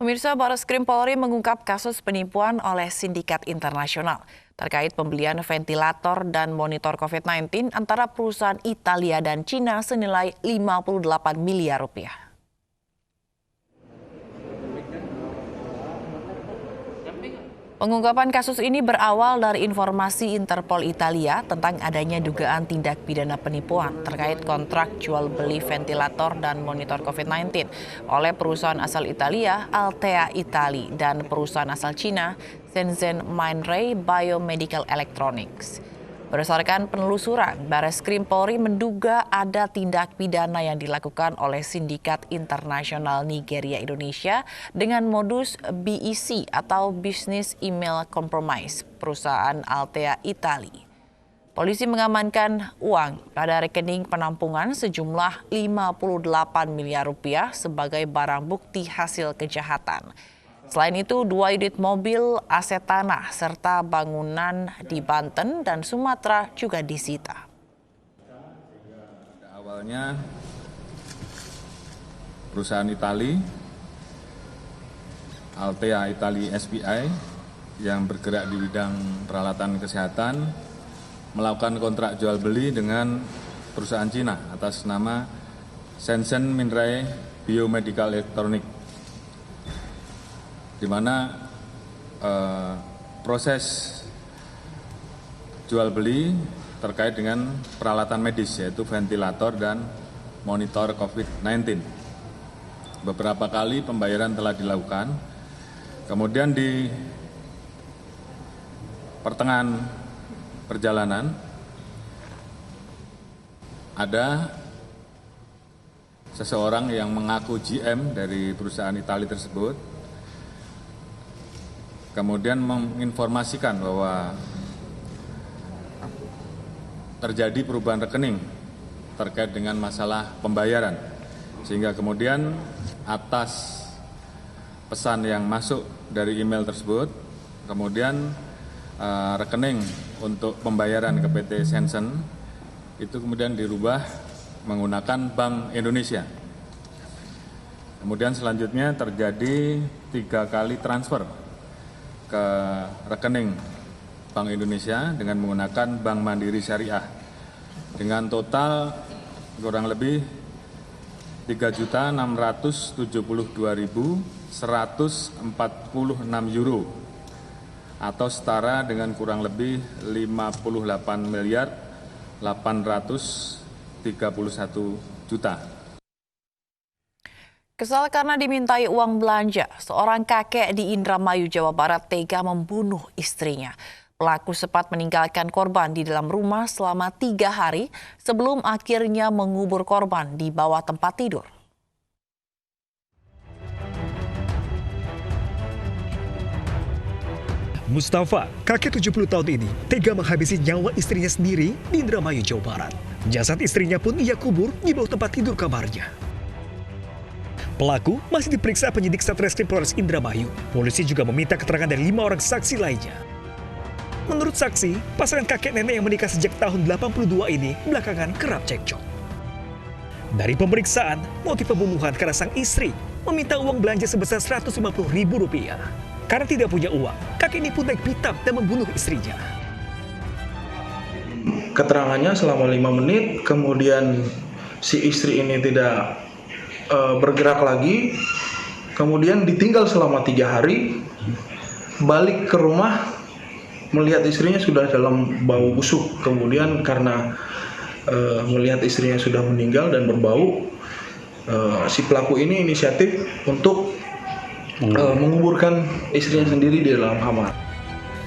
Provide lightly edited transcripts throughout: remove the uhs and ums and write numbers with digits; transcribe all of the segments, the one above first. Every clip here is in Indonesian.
Pemirsa, Barreskrim Polri mengungkap kasus penipuan oleh sindikat internasional terkait pembelian ventilator dan monitor COVID-19 antara perusahaan Italia dan Cina senilai 58 miliar rupiah. Pengungkapan kasus ini berawal dari informasi Interpol Italia tentang adanya dugaan tindak pidana penipuan terkait kontrak jual beli ventilator dan monitor COVID-19 oleh perusahaan asal Italia Altea Italia dan perusahaan asal Cina Shenzhen Minray Biomedical Electronics. Berdasarkan penelusuran, Barreskrim Polri menduga ada tindak pidana yang dilakukan oleh sindikat internasional Nigeria Indonesia dengan modus BEC atau Business Email Compromise perusahaan Altea Italia. Polisi mengamankan uang pada rekening penampungan sejumlah 58 miliar rupiah sebagai barang bukti hasil kejahatan. Selain itu, 2 unit mobil, aset tanah, serta bangunan di Banten dan Sumatera juga disita. Awalnya perusahaan Itali, Altea Italia SPI, yang bergerak di bidang peralatan kesehatan, melakukan kontrak jual beli dengan perusahaan Cina atas nama Shenzhen Minray Biomedical Electronics, di mana proses jual beli terkait dengan peralatan medis yaitu ventilator dan monitor COVID-19. Beberapa kali pembayaran telah dilakukan, kemudian di pertengahan perjalanan ada seseorang yang mengaku GM dari perusahaan Italia tersebut, kemudian menginformasikan bahwa terjadi perubahan rekening terkait dengan masalah pembayaran. Sehingga kemudian atas pesan yang masuk dari email tersebut, kemudian rekening untuk pembayaran ke PT Shenzhen itu kemudian dirubah menggunakan Bank Indonesia. Kemudian selanjutnya terjadi 3 kali transfer ke rekening Bank Indonesia dengan menggunakan Bank Mandiri Syariah dengan total kurang lebih 3.672.146 euro atau setara dengan kurang lebih 58.831 juta. Kesal karena dimintai uang belanja, seorang kakek di Indramayu, Jawa Barat tega membunuh istrinya. Pelaku sempat meninggalkan korban di dalam rumah selama 3 hari sebelum akhirnya mengubur korban di bawah tempat tidur. Mustafa, kakek 70 tahun ini, tega menghabisi nyawa istrinya sendiri di Indramayu, Jawa Barat. Jasad istrinya pun ia kubur di bawah tempat tidur kamarnya. Pelaku masih diperiksa penyidik Satreskrim Polres Indramayu. Polisi juga meminta keterangan dari 5 orang saksi lainnya. Menurut saksi, pasangan kakek nenek yang menikah sejak tahun 82 ini belakangan kerap cekcok. Dari pemeriksaan, motif pembunuhan karena sang istri meminta uang belanja sebesar Rp150.000. Karena tidak punya uang, kakek ini pun naik pitam dan membunuh istrinya. Keterangannya selama 5 menit, kemudian si istri ini tidak bergerak lagi, kemudian ditinggal selama 3 hari, balik ke rumah melihat istrinya sudah dalam bau busuk. Kemudian karena melihat istrinya sudah meninggal dan berbau, si pelaku ini inisiatif untuk menguburkan istrinya sendiri di dalam kamar.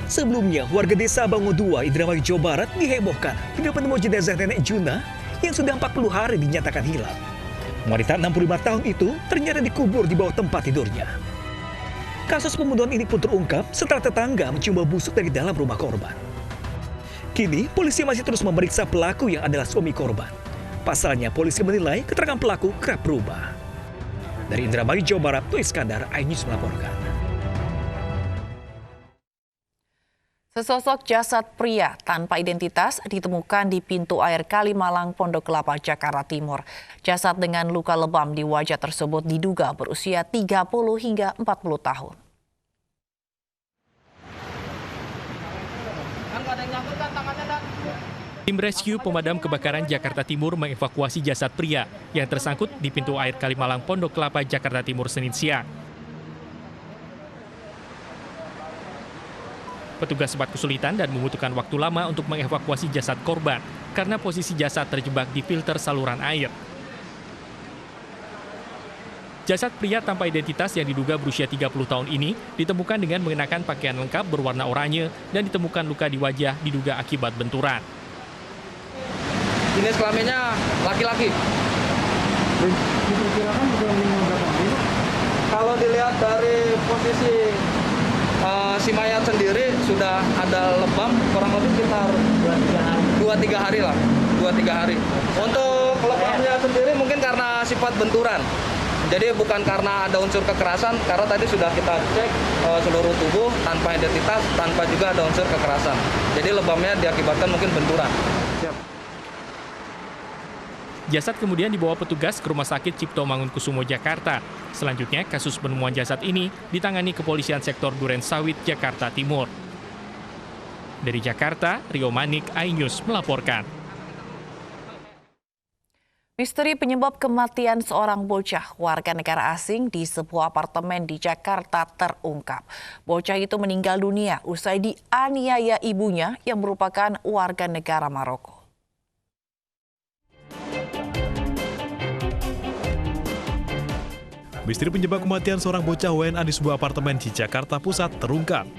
Sebelumnya, warga desa Bango 2, Indramayu, Jawa Barat dihebohkan dengan penemu jenazah nenek Juna yang sudah 40 hari dinyatakan hilang. Wanita 65 tahun itu ternyata dikubur di bawah tempat tidurnya. Kasus pembunuhan ini pun terungkap setelah tetangga mencium bau busuk dari dalam rumah korban. Kini, polisi masih terus memeriksa pelaku yang adalah suami korban. Pasalnya, polisi menilai keterangan pelaku kerap berubah. Dari Indramayu, Jawa Barat, Tuh Iskandar, iNews melaporkan. Sesosok jasad pria tanpa identitas ditemukan di pintu air Kalimalang, Pondok Kelapa, Jakarta Timur. Jasad dengan luka lebam di wajah tersebut diduga berusia 30 hingga 40 tahun. Tim rescue pemadam kebakaran Jakarta Timur mengevakuasi jasad pria yang tersangkut di pintu air Kalimalang, Pondok Kelapa, Jakarta Timur, Senin siang. Petugas sempat kesulitan dan membutuhkan waktu lama untuk mengevakuasi jasad korban karena posisi jasad terjebak di filter saluran air. Jasad pria tanpa identitas yang diduga berusia 30 tahun ini ditemukan dengan mengenakan pakaian lengkap berwarna oranye dan ditemukan luka di wajah diduga akibat benturan. Jenis kelaminnya laki-laki. Diperkirakan sudah meninggal berapa hari? Kalau dilihat dari posisi si mayat sendiri sudah ada lebam kurang lebih sekitar 2-3 hari lah. 2-3 hari. Untuk lebamnya sendiri mungkin karena sifat benturan. Jadi bukan karena ada unsur kekerasan, karena tadi sudah kita cek seluruh tubuh tanpa identitas, tanpa juga ada unsur kekerasan. Jadi lebamnya diakibatkan mungkin benturan. Jasad kemudian dibawa petugas ke Rumah Sakit Cipto Mangunkusumo, Jakarta. Selanjutnya, kasus penemuan jasad ini ditangani Kepolisian Sektor Duren Sawit, Jakarta Timur. Dari Jakarta, Rio Manik, iNews melaporkan. Misteri penyebab kematian seorang bocah warga negara asing di sebuah apartemen di Jakarta terungkap. Bocah itu meninggal dunia usai dianiaya ibunya yang merupakan warga negara Maroko. Misteri penyebab kematian seorang bocah WNA di sebuah apartemen di Jakarta Pusat terungkap.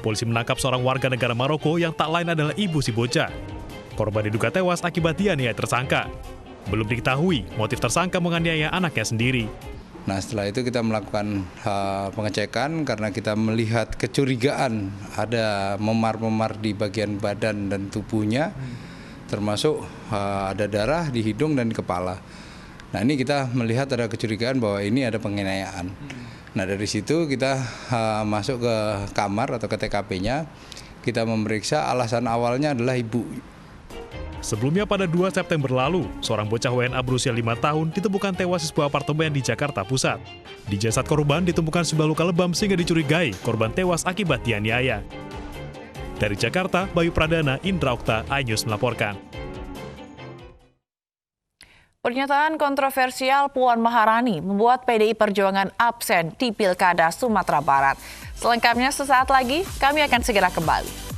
Polisi menangkap seorang warga negara Maroko yang tak lain adalah ibu si bocah. Korban diduga tewas akibat dianiaya tersangka. Belum diketahui motif tersangka menganiaya anaknya sendiri. Nah, setelah itu kita melakukan pengecekan karena kita melihat kecurigaan ada memar-memar di bagian badan dan tubuhnya, termasuk ada darah di hidung dan di kepala. Nah, ini kita melihat ada kecurigaan bahwa ini ada penganiayaan. Nah, dari situ kita masuk ke kamar atau ke TKP-nya, kita memeriksa alasan awalnya adalah ibu. Sebelumnya pada 2 September lalu, seorang bocah WNA berusia 5 tahun ditemukan tewas di sebuah apartemen di Jakarta Pusat. Di jasad korban ditemukan sebuah luka lebam sehingga dicurigai korban tewas akibat dianiaya. Dari Jakarta, Bayu Pradana, Indra Okta, iNews melaporkan. Pernyataan kontroversial Puan Maharani membuat PDI Perjuangan absen di Pilkada Sumatera Barat. Selengkapnya sesaat lagi, kami akan segera kembali.